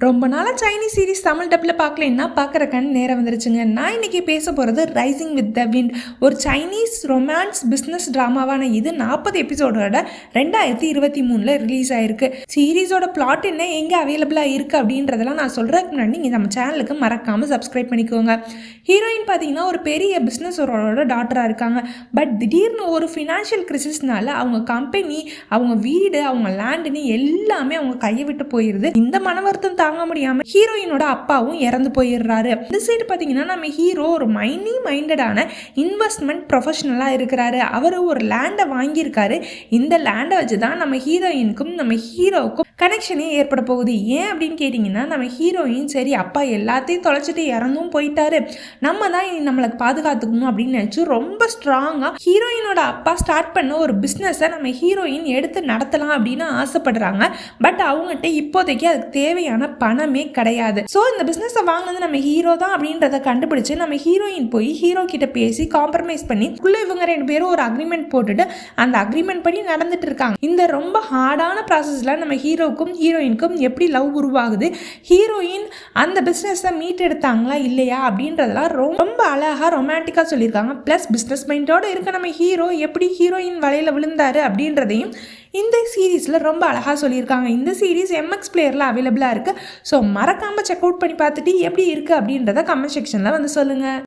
ரொம்ப நாளாக Chinese series Tamil டப்பில் பார்க்கலன்னா பார்க்குறக்கான நேரம் வந்துருச்சுங்க. நான் இன்றைக்கி பேச போகிறது ரைசிங் வித் த விண்ட், ஒரு சைனீஸ் ரொமான்ஸ் பிஸ்னஸ் ட்ராமாவான இது 40 எபிசோடோட 2023 ரிலீஸ் ஆயிருக்கு. சீரீஸோட பிளாட் என்ன, எங்கே அவைலபிளாக இருக்குது அப்படின்றதெல்லாம் நான் சொல்கிறதுக்கு முன்னாடி நீங்கள் நம்ம சேனலுக்கு மறக்காமல் சப்ஸ்கிரைப் பண்ணிக்கோங்க. ஹீரோயின் பார்த்தீங்கன்னா ஒரு பெரிய பிஸ்னஸரோட டாட்டராக இருக்காங்க. பட் திடீர்னு ஒரு ஃபினான்ஷியல் கிரிசிஸ்னால அவங்க கம்பெனி, அவங்க வீடு, அவங்க லேண்டுன்னு எல்லாமே அவங்க கையை விட்டு போயிடுது. இந்த மன வருத்தம் தாங்க முடியாம ஹீரோயினோட அப்பாவும் இறந்து போயிடுறாரு. இந்த சைடு பாத்தீங்கன்னா நம்ம ஹீரோ ஒரு மைண்டடான இன்வெஸ்ட்மெண்ட் ப்ரொஃபஷனலா இருக்கிறாரு. அவர் ஒரு லேண்டை வாங்கியிருக்காரு. இந்த லேண்டை வச்சுதான் நம்ம ஹீரோயினுக்கும் நம்ம ஹீரோவுக்கும் கனெக்ஷனே ஏற்பட போகுது. ஏன் அப்படின்னு கேட்டிங்கன்னா, நம்ம ஹீரோயின் சரி அப்பா எல்லாத்தையும் தொலைச்சிட்டு இறந்தும் போயிட்டாரு, நம்ம தான் நம்மளுக்கு பாதுகாத்துக்கணும் அப்படின்னு நினச்சி ரொம்ப ஸ்ட்ராங்காக ஹீரோயினோட அப்பா ஸ்டார்ட் பண்ண ஒரு பிஸ்னஸை நம்ம ஹீரோயின் எடுத்து நடத்தலாம் அப்படின்னு ஆசைப்படுறாங்க. பட் அவங்ககிட்ட இப்போதைக்கு அதுக்கு தேவையான பணமே கிடையாது. ஸோ இந்த பிஸ்னஸை வாங்கினது நம்ம ஹீரோ தான் அப்படின்றத கண்டுபிடிச்சு நம்ம ஹீரோயின் போய் ஹீரோ கிட்ட பேசி காம்ப்ரமைஸ் பண்ணி இவங்க 2 பேரும் ஒரு அக்ரிமெண்ட் போட்டுட்டு அந்த அக்ரிமெண்ட் படி நடந்துட்டு இருக்காங்க. இந்த ரொம்ப ஹார்டான ப்ராசஸ்ல நம்ம ஹீரோக்கும் ஹீரோயினுக்கும் எப்படி லவ் உருவாகுது, ஹீரோயின் அந்த பிஸ்னஸை மீட் எடுத்தாங்களா இல்லையா அப்படின்றதெல்லாம் ரொம்ப அழகா ரொமான்டிக்கா சொல்லியிருக்காங்க. பிளஸ் பிஸ்னஸ் மைண்டோட இருக்க நம்ம ஹீரோ எப்படி ஹீரோயின் வலையில விழுந்தாரு அப்படின்றதையும் இந்த சீரீஸில் ரொம்ப அழகாக சொல்லியிருக்காங்க. இந்த சீரீஸ் MX பிளேயரில் அவைலபிளாக இருக்குது. ஸோ மறக்காமல் செக் அவுட் பண்ணி பார்த்துட்டு எப்படி இருக்குது அப்படின்றத கமெண்ட் செக்ஷனில் வந்து சொல்லுங்கள்.